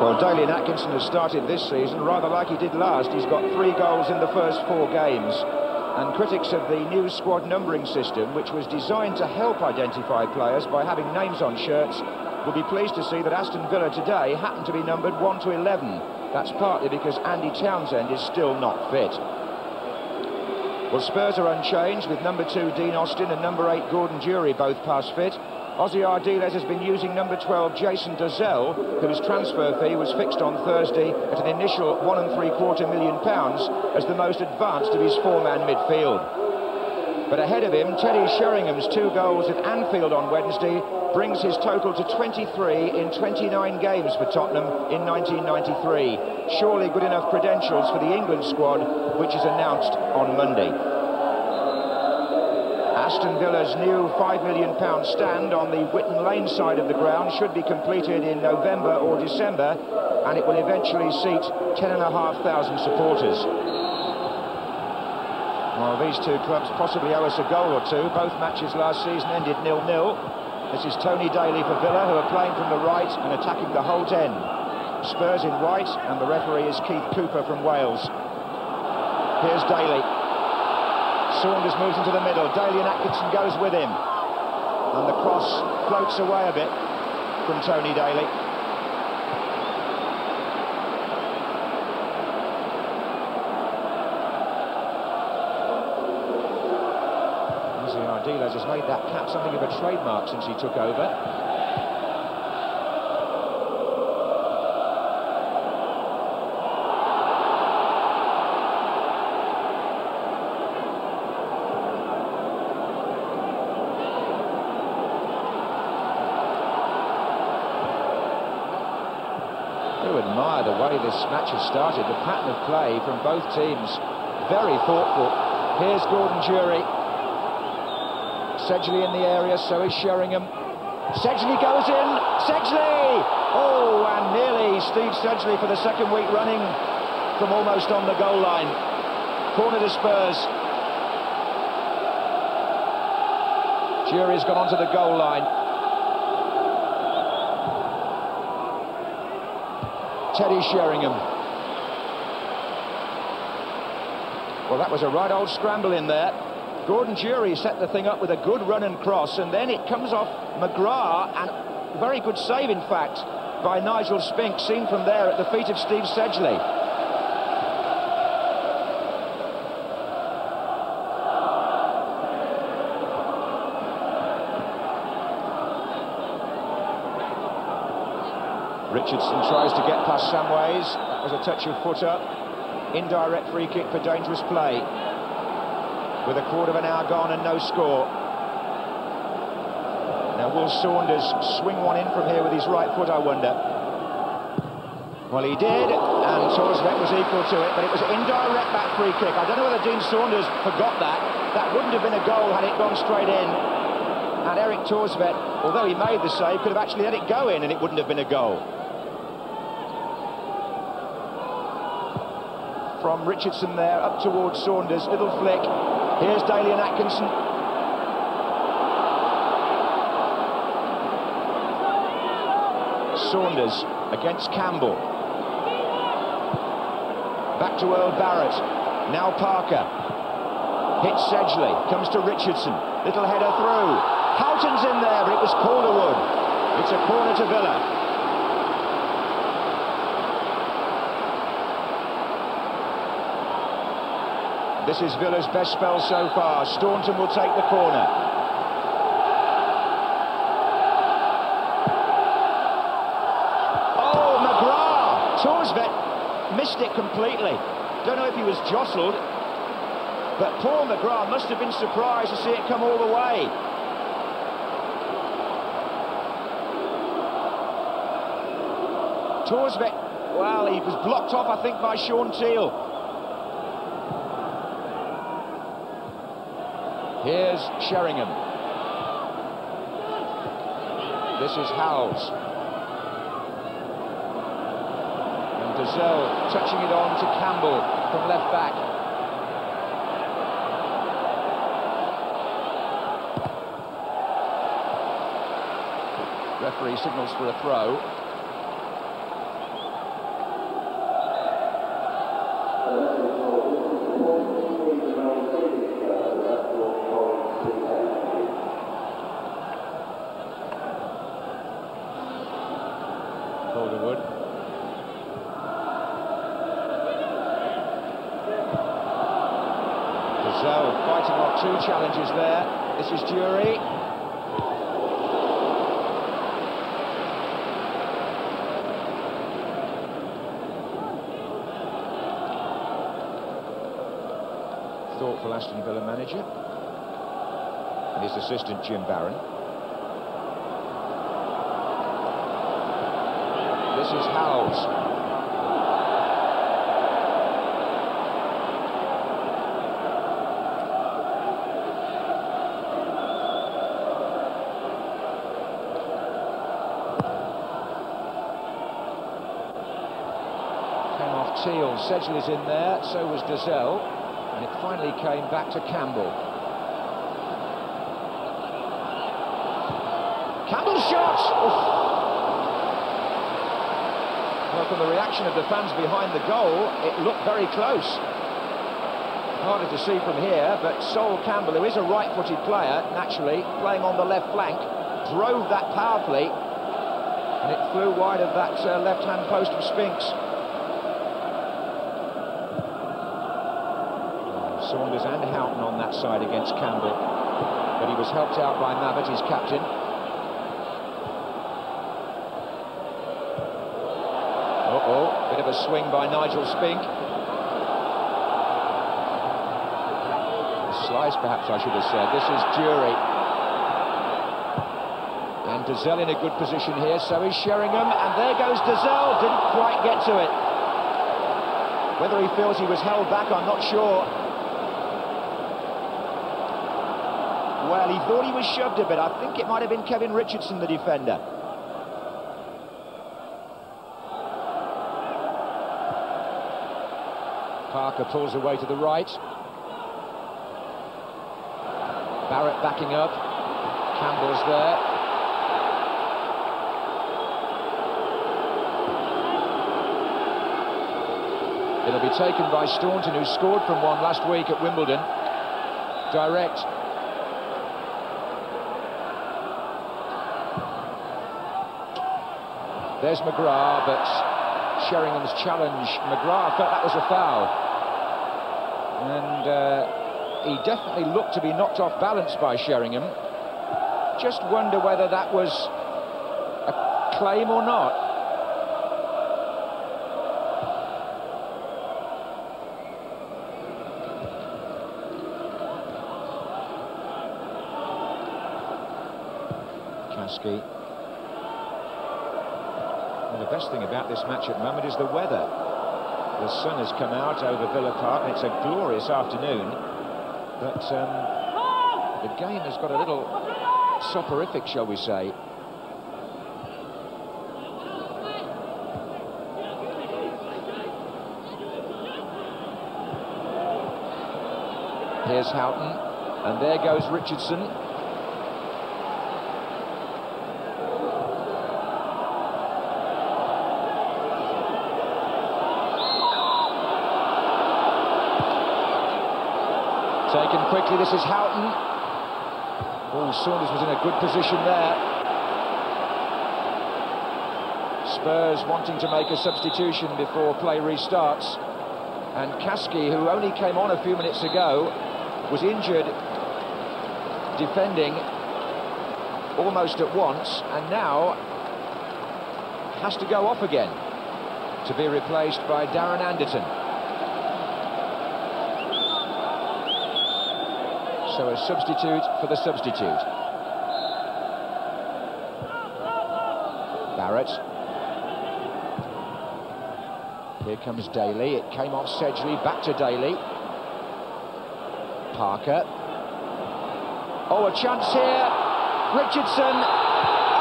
Well, Daly and Atkinson has started this season rather like he did last. He's got 3 goals in the first 4 games. And critics of the new squad numbering system, which was designed to help identify players by having names on shirts, will be pleased to see that Aston Villa today happened to be numbered 1 to 11. That's partly because Andy Townsend is still not fit. Well, Spurs are unchanged, with number 2 Dean Austin and number 8 Gordon Jury both past fit. Ozzy Ardiles has been using number 12 Jason Dozzell, whose transfer fee was fixed on Thursday at an initial £1.75 million as the most advanced of his 4-man midfield. But ahead of him, Teddy Sheringham's 2 goals at Anfield on Wednesday brings his total to 23 in 29 games for Tottenham in 1993. Surely good enough credentials for the England squad, which is announced on Monday. Aston Villa's new £5 million stand on the Whitton Lane side of the ground should be completed in November or December, and it will eventually seat 10,500 supporters. Well, these 2 clubs possibly owe us a goal or 2. Both matches last season ended 0-0. This is Tony Daly for Villa, who are playing from the right and attacking the Holt end. Spurs in white, and the referee is Keith Cooper from Wales. Here's Daly. Saunders moves into the middle. Daly and Atkinson goes with him. And the cross floats away a bit from Tony Daly. Ardiles has made that cap something of a trademark since he took over. Do admire the way this match has started. The pattern of play from both teams, very thoughtful. Here's Gordon Jury. Sedgley in the area, so is Sheringham. Sedgley goes in. Sedgley! Oh, and nearly Steve Sedgley for the 2nd week running from almost on the goal line. Corner to Spurs. Jury's gone onto the goal line. Teddy Sheringham. Well, that was a right old scramble in there. Gordon Jury set the thing up with a good run and cross, and then it comes off McGrath, and very good save, in fact, by Nigel Spink, seen from there at the feet of Steve Sedgley. Richardson tries to get past Samways. That was a touch of foot up. Indirect free kick for dangerous play. With a quarter of an hour gone and no score. Now, will Saunders swing one in from here with his right foot, I wonder? Well, he did, and Torsbeck was equal to it, but it was an indirect back free kick. I don't know whether Dean Saunders forgot that. That wouldn't have been a goal had it gone straight in. And Eric Torsbeck, although he made the save, could have actually let it go in and it wouldn't have been a goal. From Richardson there, up towards Saunders, little flick. Here's Daly and Atkinson. Saunders against Campbell. Back to Earl Barrett. Now Parker. Hits Sedgley. Comes to Richardson. Little header through. Houghton's in there, but it was Calderwood. It's a corner to Villa. This is Villa's best spell so far. Staunton will take the corner. Oh, McGrath! Torsbeck missed it completely. Don't know if he was jostled, but Paul McGrath must have been surprised to see it come all the way. Torsbeck, well, he was blocked off, I think, by Sean Teal. Here's Sheringham. This is Howells. And Dozzell touching it on to Campbell from left back. Referee signals for a throw. Calderwood. Gazelle fighting off two challenges there. This is Jury. Thoughtful Aston Villa manager. And his assistant Jim Barron. This is Howells. Came off Teal. Sedgley is in there, so was Dazelle. And it finally came back to Campbell. Campbell's shot! Oof. Well, from the reaction of the fans behind the goal, it looked very close. Harder to see from here, but Sol Campbell, who is a right-footed player, naturally, playing on the left flank, drove that powerfully, and it flew wide of that left-hand post of Spinks. Saunders and Houghton on that side against Campbell, but he was helped out by Mabbott, his captain. Bit of a swing by Nigel Spink. A slice, perhaps I should have said. This is Jury. And Dazelle in a good position here, so is Sheringham, and there goes Dazelle. Didn't quite get to it. Whether he feels he was held back, I'm not sure. Well, he thought he was shoved a bit. I think it might have been Kevin Richardson, the defender. Parker pulls away to the right. Barrett backing up. Campbell's there. It'll be taken by Staunton, who scored from one last week at Wimbledon. Direct. There's McGrath, but Sheringham's challenge. McGrath felt that was a foul. And he definitely looked to be knocked off balance by Sheringham. Just wonder whether that was a claim or not. Kasky. Well, the best thing about this match at the moment is the weather. The sun has come out over Villa Park, and it's a glorious afternoon. But the game has got a little soporific, shall we say. Here's Houghton, and there goes Richardson. Taken quickly, this is Houghton. Oh, Saunders was in a good position there. Spurs wanting to make a substitution before play restarts. And Kasky, who only came on a few minutes ago, was injured defending almost at once, and now has to go off again to be replaced by Darren Anderton. So a substitute for the substitute. Barrett. Here comes Daly. It came off Sedgley, back to Daly. Parker. Oh, a chance here. Richardson.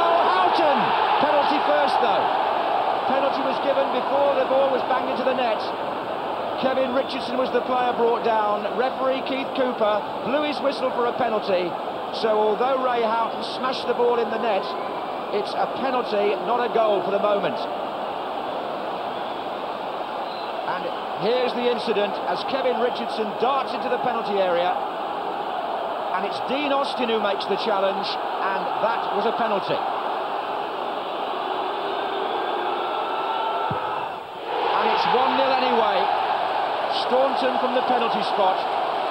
Oh, Houghton! Penalty first, though. Penalty was given before the ball was banged into the net. Kevin Richardson was the player brought down. Referee Keith Cooper blew his whistle for a penalty. So although Ray Houghton smashed the ball in the net, it's a penalty, not a goal for the moment. And Here's the incident as Kevin Richardson darts into the penalty area. And it's Dean Austin who makes the challenge, and that was a penalty. And it's 1-0 anyway. Staunton from the penalty spot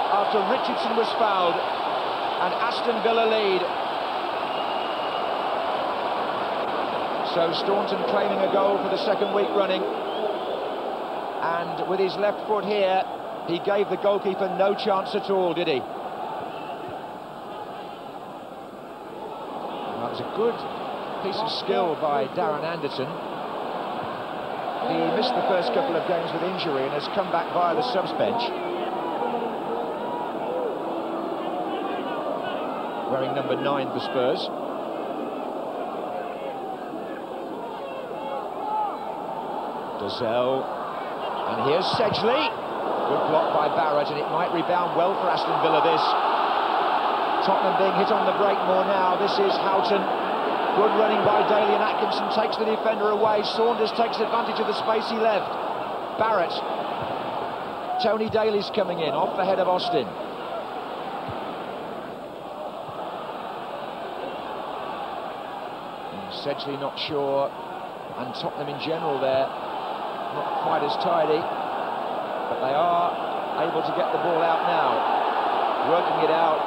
after Richardson was fouled, and Aston Villa lead. So Staunton claiming a goal for the second week running. And with his left foot here, he gave the goalkeeper no chance at all, did he? That was a good piece of skill by Darren Anderton. He missed the first couple of games with injury and has come back via the subs bench. Wearing number 9 for Spurs. Dozel. And here's Sedgley. Good block by Barrett, and it might rebound well for Aston Villa, this. Tottenham being hit on the break more now. This is Houghton. Good running by Daly, and Atkinson takes the defender away. Saunders takes advantage of the space he left. Barrett. Tony Daly's coming in, off the head of Austin. And Sedgley not sure, and Tottenham in general there. Not quite as tidy, but they are able to get the ball out now, working it out.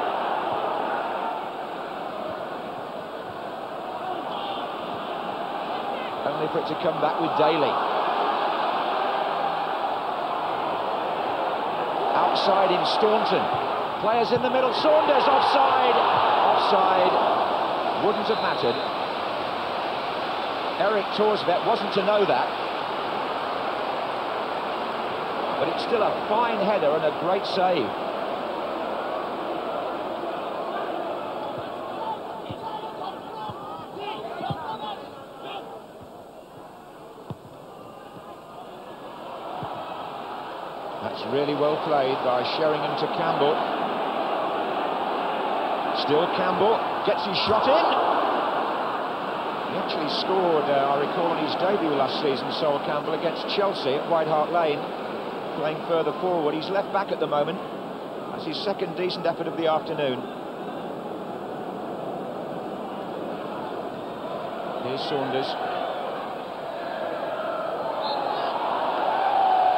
Only for it to come back with Daly. Outside in Staunton. Players in the middle. Saunders offside. Offside. Wouldn't have mattered. Eric Torsvet wasn't to know that. But it's still a fine header and a great save. That's really well played by Sheringham to Campbell. Still Campbell gets his shot in. He actually scored, I recall, on his debut last season, Sol Campbell, against Chelsea at White Hart Lane. Playing further forward. He's left back at the moment. That's his second decent effort of the afternoon. Here's Saunders.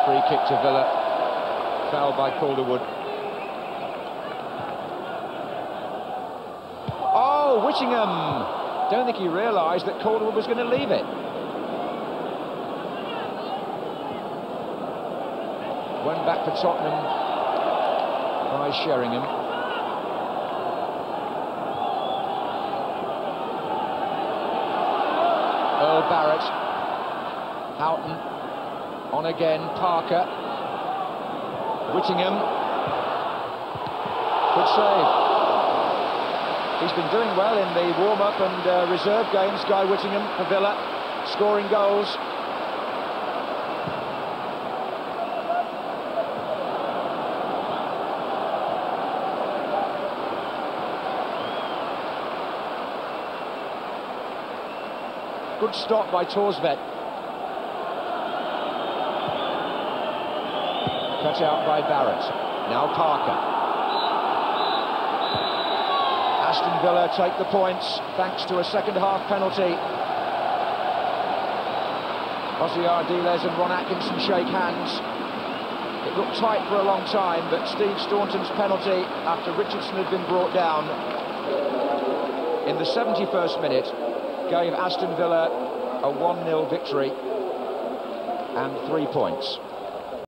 Free kick to Villa. Foul by Calderwood. Oh, Whittingham! Don't think he realised that Calderwood was going to leave it. One back for Tottenham by Sheringham. Earl Barrett. Houghton. On again, Parker. Whittingham. Good save. He's been doing well in the warm-up and reserve games, Guy Whittingham for Villa, scoring goals. Good stop by Torsvet. Cut out by Barrett. Now Parker. Aston Villa take the points thanks to a second-half penalty. Ossie Ardiles and Ron Atkinson shake hands. It looked tight for a long time, but Steve Staunton's penalty, after Richardson had been brought down in the 71st minute, gave Aston Villa a 1-0 victory and 3 points.